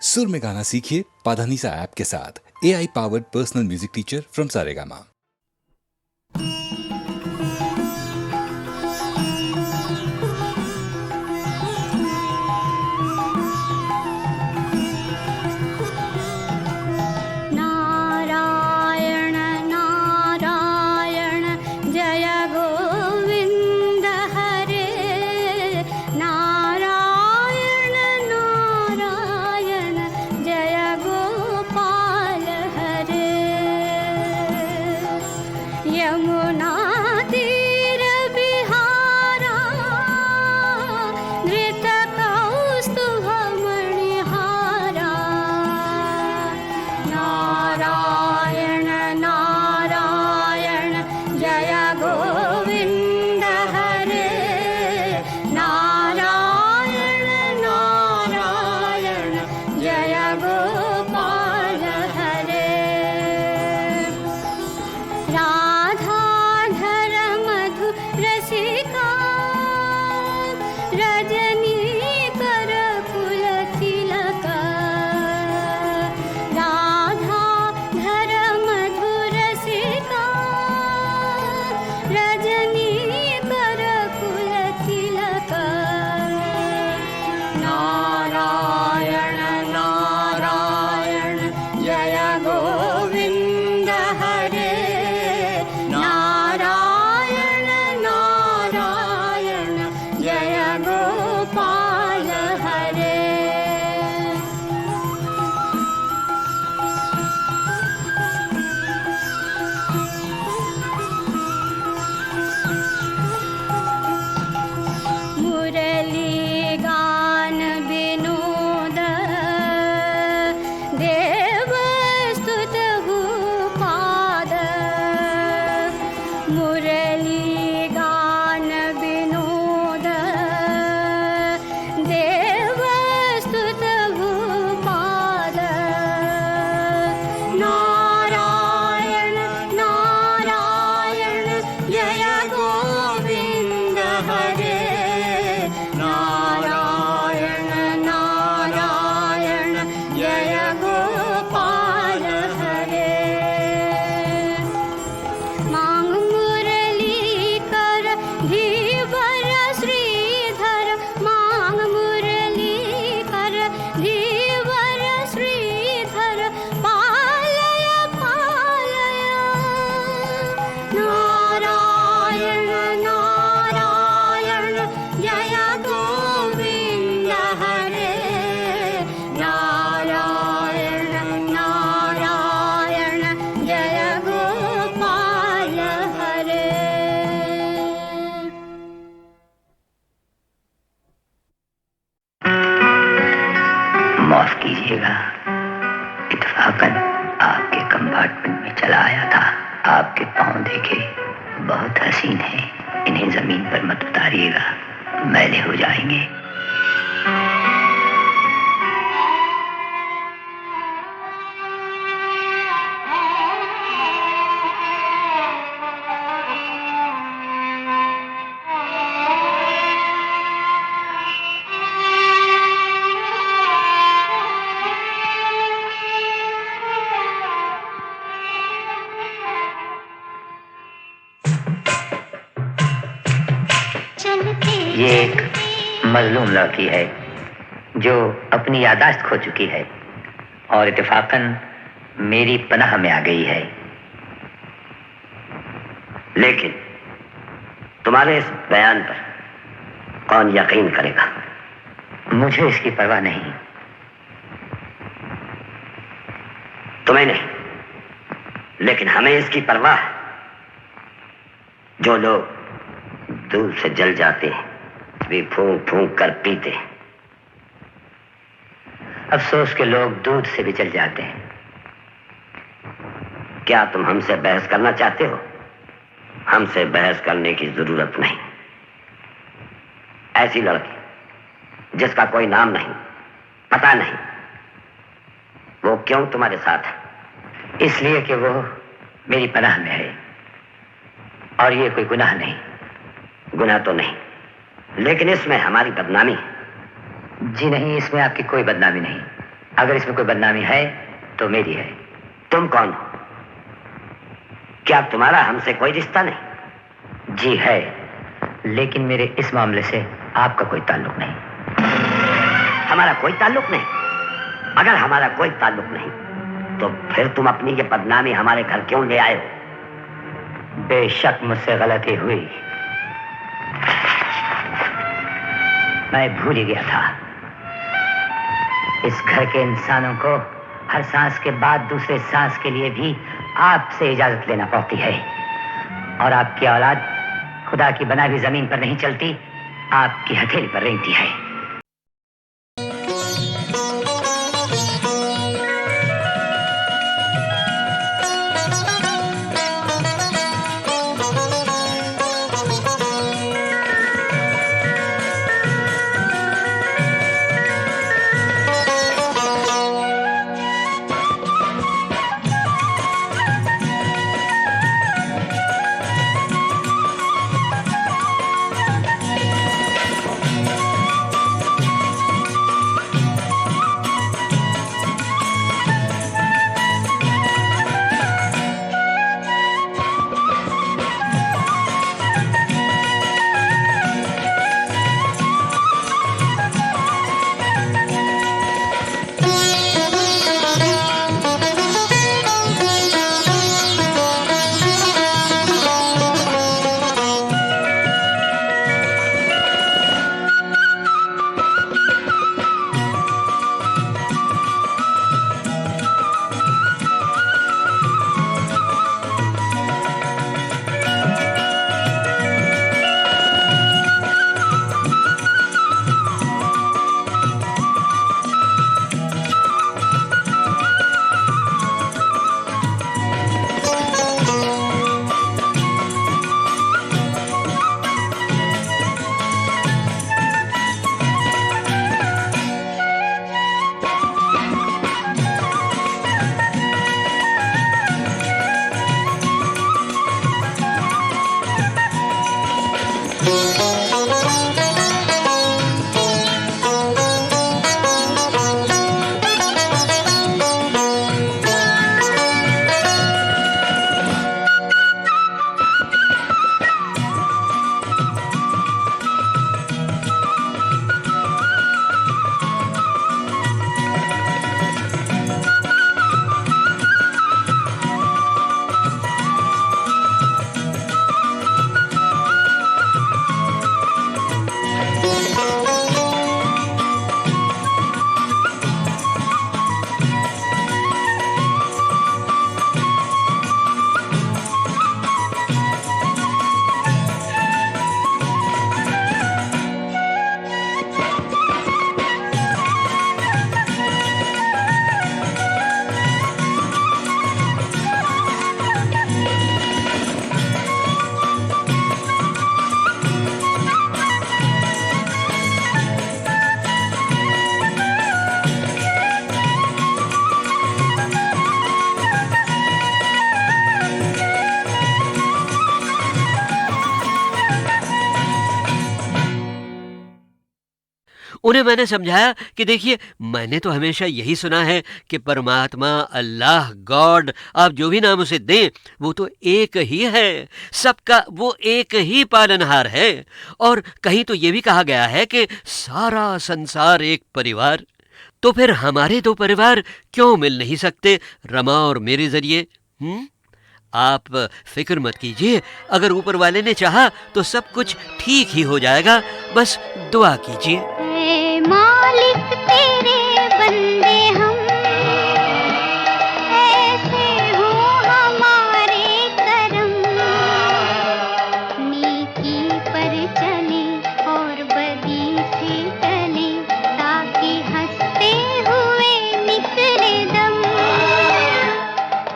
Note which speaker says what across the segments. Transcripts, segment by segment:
Speaker 1: सुर में गाना सीखिए पाधानीसा ऐप के साथ। AI powered personal music teacher from Saregama.
Speaker 2: Narayan Narayan जय गोविंद हरे। नारायण नारायण जय गोपाल हरे। यमुना तीर बिहारा धृत कौस्तुभ मणिहारा। नारायण नारायण जय गोविंद हरे। नारायण नारायण जय गोपाल हरे। राधाधर मधु रसिका रजनी कर कुल तिलका। राधाधर मधु रसिका रजनी कर कुल तिलका। नारायण नारायण जय गोविंद हरे। नारायण नारायण जय गोपाल हरे। मुरली गान विनोद देव स्तुत भूपाद। मुरली गान विनोद देव स्तुत भूपाद। नारायण नारायण जय गोविंद हरे। नारायण नारायण जय गोपाल हरे। मांग मुरली कर धीवर श्रीधर। मांग मुरली कर धीवर श्रीधर। पालय पालय। नारायण नारायण जय गोविंद हरे। नारायण नारायण जय गोपाल हरे।
Speaker 3: माफ कीजिएगा, इत्तेफाकन आपके कंपार्टमेंट में चला आया था। आपके पाँव देखे बहुत हसीन हैं, इन्हें जमीन पर मत उतारिएगा, मैले हो जाएंगे। ये एक मजलूम लड़की है जो अपनी यादाश्त खो चुकी है और इत्तेफाकन मेरी पनाह में आ गई है।
Speaker 4: लेकिन तुम्हारे इस बयान पर कौन यकीन करेगा?
Speaker 3: मुझे इसकी परवाह नहीं।
Speaker 4: तुम्हें नहीं, लेकिन हमें इसकी परवाह है। जो लोग दूध से जल जाते हैं भी फूंक फूंक कर पीते हैं।
Speaker 3: अफसोस के लोग दूध से भी जल जाते हैं।
Speaker 4: क्या तुम हमसे बहस करना चाहते हो? हमसे बहस करने की जरूरत नहीं। ऐसी लड़की जिसका कोई नाम नहीं, पता नहीं, वो क्यों तुम्हारे साथ है?
Speaker 3: इसलिए कि वो मेरी पनाह में है और ये कोई गुनाह नहीं।
Speaker 4: गुनाह तो नहीं, लेकिन इसमें हमारी बदनामी है।
Speaker 3: जी नहीं, इसमें आपकी कोई बदनामी नहीं। अगर इसमें कोई बदनामी है तो मेरी है।
Speaker 4: तुम कौन हो? क्या तुम्हारा हमसे कोई रिश्ता नहीं?
Speaker 3: जी है, लेकिन मेरे इस मामले से आपका कोई ताल्लुक नहीं।
Speaker 4: हमारा कोई ताल्लुक नहीं? अगर हमारा कोई ताल्लुक नहीं तो फिर तुम अपनी ये बदनामी हमारे घर क्यों ले आए हो?
Speaker 3: बेशक मुझसे गलती हुई, मैं भूल ही गया था। इस घर के इंसानों को हर सांस के बाद दूसरे सांस के लिए भी आपसे इजाजत लेना पड़ती है, और आपकी औलाद खुदा की बनाई हुई जमीन पर नहीं चलती, आपकी हथेली पर रेंगती है।
Speaker 5: उन्हें मैंने समझाया कि देखिए, मैंने तो हमेशा यही सुना है कि परमात्मा, अल्लाह, गॉड, आप जो भी नाम उसे दें, वो तो एक ही है, सबका वो एक ही पालनहार है। और कहीं तो ये भी कहा गया है कि सारा संसार एक परिवार। तो फिर हमारे दो परिवार क्यों मिल नहीं सकते रमा और मेरे जरिए? आप फिक्र मत कीजिए, अगर ऊपर वाले ने चाहा तो सब कुछ ठीक ही हो जाएगा, बस दुआ कीजिए।
Speaker 2: ऐ मालिक तेरे बंदे हम, ऐसे हो हमारे करम, नेकी पर चले और बदी से टले, ताकि हंसते हुए निकले दम।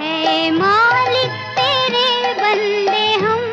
Speaker 2: ऐ मालिक तेरे बंदे हम।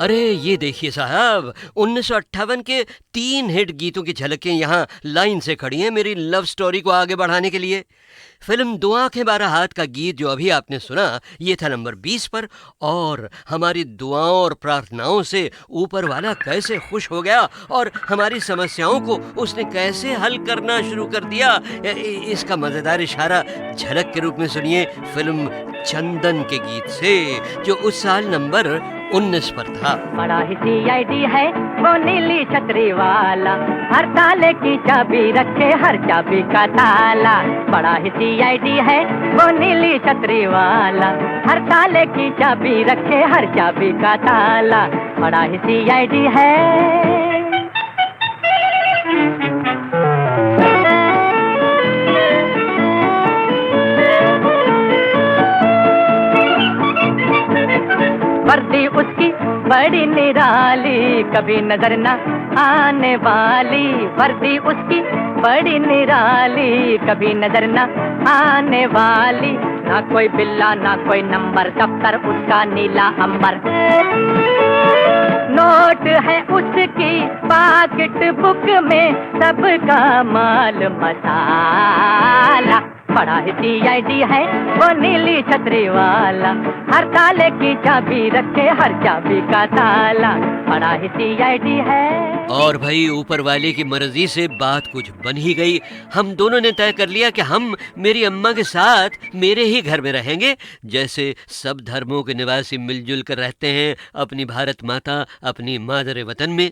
Speaker 5: अरे ये देखिए साहब, 1958 के 3 हिट गीतों की झलकें यहाँ लाइन से खड़ी हैं मेरी लव स्टोरी को आगे बढ़ाने के लिए। फिल्म दो आंखें बारह हाथ का गीत जो अभी आपने सुना, ये था नंबर 20 पर, और हमारी दुआओं और प्रार्थनाओं से ऊपर वाला कैसे खुश हो गया और हमारी समस्याओं को उसने कैसे हल करना शुरू कर दिया, इसका मज़ेदार इशारा झलक के रूप में सुनिए फिल्म चंदन के गीत से, जो उस साल नंबर 19 पर था।
Speaker 6: बड़ा ही CID है वो नीली छतरी वाला, हर ताले की चाबी रखे हर चाबी का ताला। बड़ा ही CID है वो नीली छतरी वाला, हर ताले की चाबी रखे हर चाबी का ताला। बड़ा ही CID है। वर्दी उसकी बड़ी निराली, कभी नजर न आने वाली। वर्दी उसकी बड़ी निराली, कभी नजर न आने वाली। ना कोई बिल्ला ना कोई नंबर, दफ्तर उसका नीला अंबर। नोट है उसकी पॉकेट बुक में, सबका माल मसाला। बड़ा ही CID है वो नीली छतरी वाला, हर ताले की चाबी रखे हर चाबी का ताला। बड़ा ही CID है।
Speaker 5: और भाई ऊपर वाले की मर्जी से बात कुछ बन ही गई। हम दोनों ने तय कर लिया कि हम मेरी अम्मा के साथ मेरे ही घर में रहेंगे, जैसे सब धर्मों के निवासी मिलजुल कर रहते हैं अपनी भारत माता, अपनी मादरे वतन में।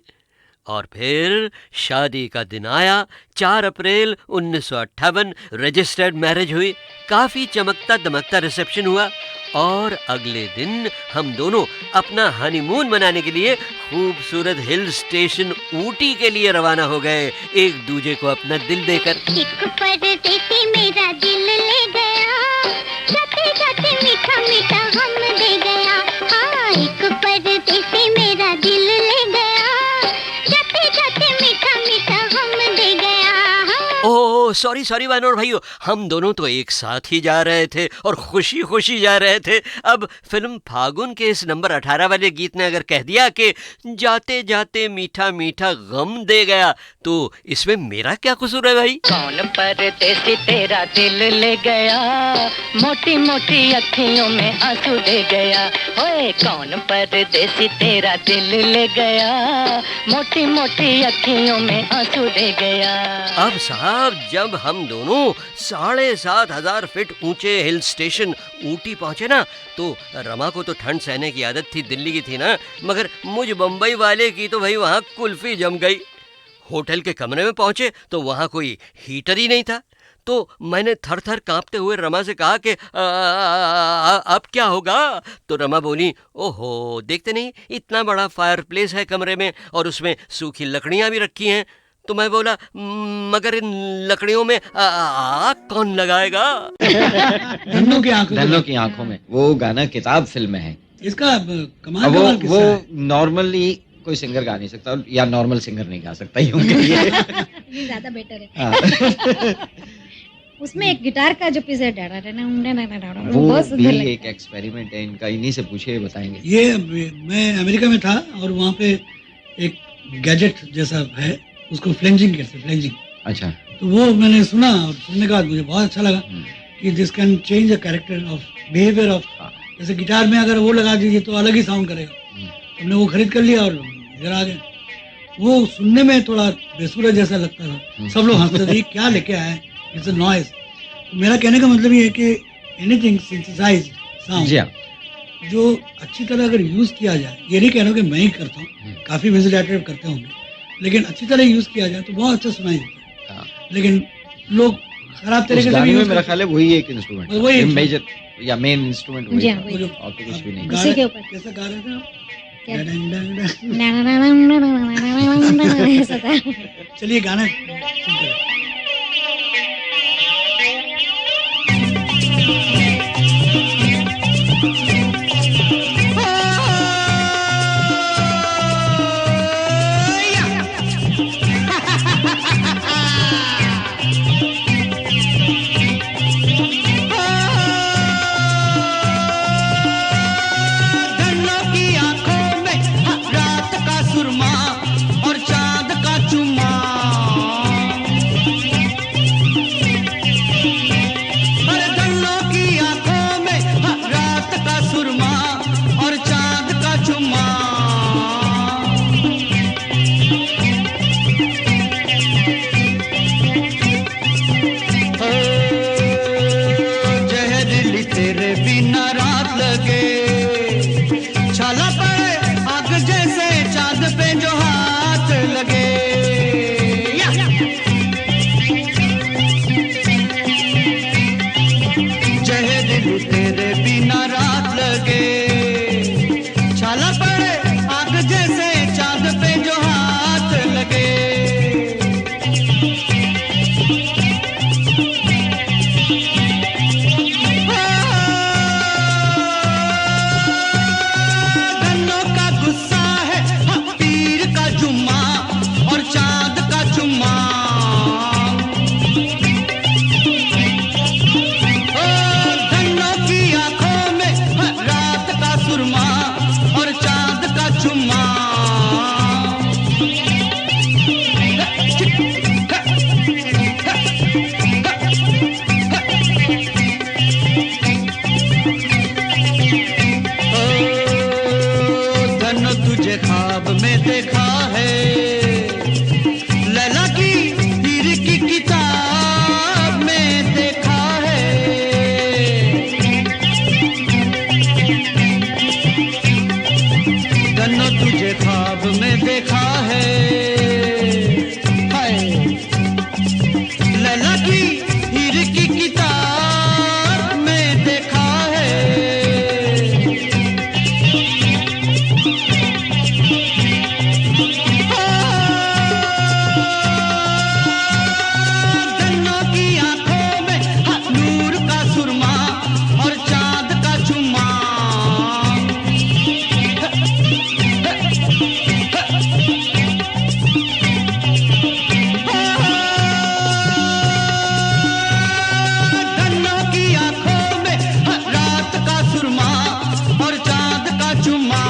Speaker 5: और फिर शादी का दिन आया, 4 अप्रैल 1958 रजिस्टर्ड मैरिज हुई। काफ़ी चमकता दमकता रिसेप्शन हुआ और अगले दिन हम दोनों अपना हनीमून मनाने के लिए खूबसूरत हिल स्टेशन ऊटी के लिए रवाना हो गए, एक दूजे को अपना दिल देकर।
Speaker 2: एक परदेसी मेरा दिल ले गया, जाते जाते मीठा मीठा हम दे गया। हाँ, एक परदेसी मेरा दिल ले गया, जाते जाते मीठा मीठा हम दे गया। हाँ।
Speaker 5: ओह सॉरी वानर भाइयों, हम दोनों तो एक साथ ही जा रहे थे और खुशी खुशी जा रहे थे। अब फिल्म फागुन के इस नंबर 18 वाले गीत ने अगर कह दिया कि जाते जाते मीठा मीठा गम दे गया, तो इसमें मेरा क्या कसूर है भाई?
Speaker 6: कौन परदेसी तेरा दिल ले गया, मोटी मोटी अखियों में आंसू दे गया। ओए कौन परदेसी तेरा दिल ले गया, मोटी मोटी अखियों में आंसू दे गया।
Speaker 5: अब साहब, जब हम दोनों 7,500 फीट ऊंचे हिल स्टेशन ऊटी पहुंचे ना, तो रमा को तो ठंड सहने की आदत थी, दिल्ली की थी ना, मगर मुझ बम्बई वाले की तो भाई वहाँ कुल्फी जम गई। होटल के कमरे में पहुंचे तो वहाँ कोई हीटर ही नहीं था। तो मैंने थर थर कांपते हुए रमा से कहा कि अब क्या होगा? तो रमा बोली, ओहो देखते नहीं, इतना बड़ा फायर प्लेस है कमरे में और उसमें सूखी लकड़ियाँ भी रखी हैं। तो मैं बोला, मगर इन लकड़ियों में आग कौन लगाएगा?
Speaker 7: धन्नो की आंखों में वो गाना किताब फिल्म में है।
Speaker 8: इसका कमाल
Speaker 7: वो नॉर्मली कोई सिंगर गा नहीं सकता, या नॉर्मल सिंगर नहीं गा सकता, यूं कहिए।
Speaker 9: ये ज्यादा बेटर है। उसमें एक गिटार का जो पीस है,
Speaker 7: वो भी एक एक्सपेरिमेंट है इनका, इन्हीं से पूछे बताएंगे।
Speaker 8: ये मैं अमेरिका में था और वहाँ पे एक गैजेट जैसा है, उसको फ्लेंजिंग कहते हैं, फ्लेंजिंग।
Speaker 7: अच्छा।
Speaker 8: तो वो मैंने सुना और सुनने के बाद मुझे बहुत अच्छा लगा कि this can change the character of behaviour of, जैसे गिटार में अगर वो लगा दीजिए तो अलग ही साउंड करेगा। हमने वो खरीद कर लिया और इधर आ गए। वो सुनने में थोड़ा बेसुरा जैसा लगता था, सब लोग हंसते थे, क्या लेके आए, इट्स अ नॉइज। मेरा कहने का मतलब ये है कि एनीथिंग सिंथेसाइज्ड साउंड जो अच्छी तरह अगर यूज किया जाए, ये नहीं कह रहा हूँ कि मैं ही करता हूँ, काफी म्यूजिक डायरेक्टर करते होंगे, लेकिन अच्छी तरह यूज किया जाए तो बहुत अच्छा सुनाई देता है। लेकिन लोग खराब तरीके से
Speaker 7: यूज, मेरा ख्याल है वही एक इंस्ट्रूमेंट, वही मेजर या मेन इंस्ट्रूमेंट वही है, और तो कुछ भी नहीं।
Speaker 9: उसी के ऊपर
Speaker 8: कैसा गा रहे थे आप?
Speaker 9: ऐसा था।
Speaker 8: चलिए गाना सुनते हैं।
Speaker 10: धन्नो की आंखों में चुम्मा। जहरीली तेरे बिना रात लगे, छाला पड़े आग जैसे चांद पे जो हाथ लगे। जहरीली तेरे बिना रात लगे, छाला पड़े आग जैसे चांद पे जो हाथ लगे। गन्नों का गुस्सा है पीर का जुम्मा और चांद का चुम्मा। गन्नों की आंखों में रात का सुरमा और चांद का चुम्मा। धन तुझे ख्वाब में देखा है, लैला की हीर की किताब में देखा है। धन तुझे ख्वाब में देखा है, हाय लैला की हीर की किताब में देखा है। गन्नों की आंखों में नूर का सुरमा और चांद का चुम्मा। गन्नों की आंखों में रात का सुरमा और चांद का चुम्मा।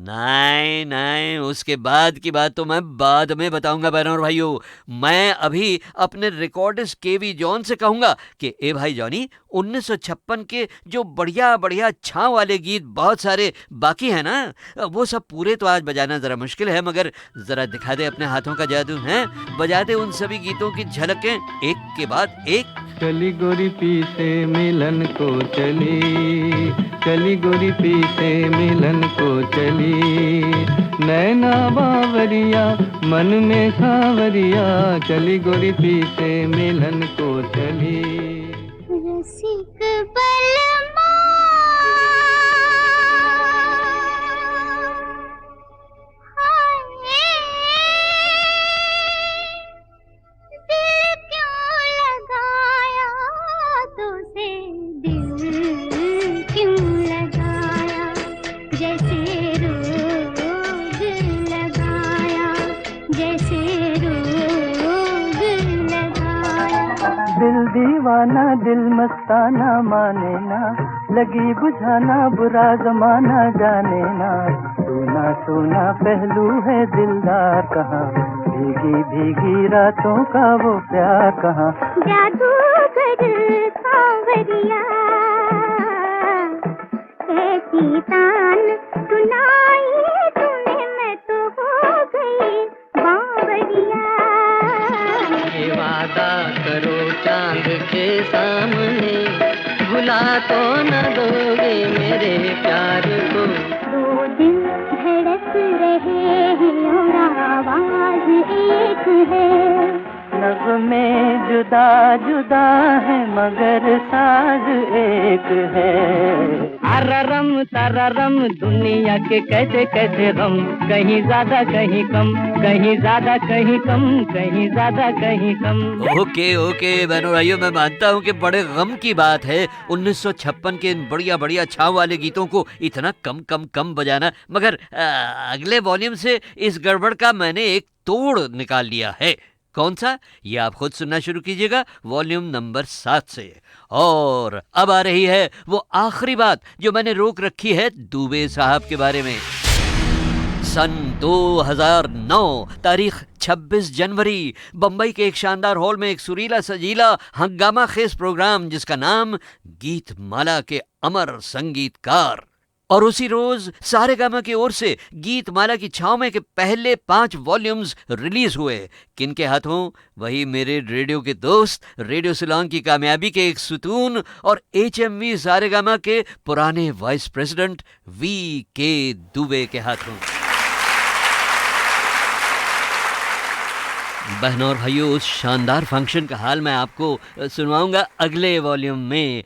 Speaker 5: नहीं नहीं, उसके बाद की बात तो मैं बाद में बताऊंगा बहनों और भाइयों। मैं अभी अपने रिकॉर्डिस्ट केवी जॉन से कहूंगा कि ए भाई जॉनी, 1956 के जो बढ़िया बढ़िया छाव वाले गीत बहुत सारे बाकी हैं ना, वो सब पूरे तो आज बजाना जरा मुश्किल है, मगर जरा दिखा दे अपने हाथों का जादू है, बजा दे उन सभी गीतों की झलकें एक के बाद एक।
Speaker 11: चली गोरी पी से मिलन को चली, चली गोरी पी से मिलन को चली, नैना बावरिया मन में सावरिया, चली गोरी पी से मिलन को चली।
Speaker 2: रसिक बलमा दिल क्यों लगाया तुझे, दिल क्यों लगाया, जैसे रोग लगाया, जैसे रोग लगाया।
Speaker 11: दिल दीवाना दिल मस्ताना माने ना, लगी बुझाना बुरा जमाना जाने ना, सोना सोना पहलू है दिलदार कहाँ, भीगी भीगी रातों का वो प्यार कहाँ।
Speaker 2: जादूगर सांवरिया ऐसी तान सुनाई तूने, मैं तो हो गई बावरिया।
Speaker 11: ये वादा करो चांद के सामने, भुला तो न दोगे मेरे प्यार को।
Speaker 2: दो दिल धड़क रहे हैं और आवाज एक है,
Speaker 11: नग़्मे जुदा जुदा है मगर साज एक है। अररम तररम दुनिया के कैसे कैसे गम, कहीं ज्यादा कहीं कम, कहीं ज्यादा कहीं कम, कहीं ज्यादा कहीं कम।
Speaker 5: ओके ओके बहनों भाइयों, मैं मानता हूँ कि बड़े गम की बात है 1956 के इन बढ़िया बढ़िया छाव वाले गीतों को इतना कम कम कम बजाना, मगर अगले वॉल्यूम से इस गड़बड़ का मैंने एक तोड़ निकाल लिया है। कौन सा, ये आप खुद सुनना शुरू कीजिएगा वॉल्यूम नंबर 7 से। और अब आ रही है वो आखिरी बात जो मैंने रोक रखी है दुबे साहब के बारे में। सन 2009, तारीख 26 जनवरी, बम्बई के एक शानदार हॉल में एक सुरीला सजीला हंगामा खेज प्रोग्राम जिसका नाम गीत माला के अमर संगीतकार। और उसी रोज सारेगामा की ओर से गीत माला की छाव में के पहले 5 वॉल्यूम्स रिलीज हुए। किनके हाथों? वही मेरे रेडियो के दोस्त, रेडियो सिलोंग की कामयाबी के एक सुतून और HMV सारेगामा के पुराने वाइस प्रेसिडेंट VK दुबे के हाथों। बहनों और भाइयों, उस शानदार फंक्शन का हाल मैं आपको सुनवाऊंगा अगले वॉल्यूम में।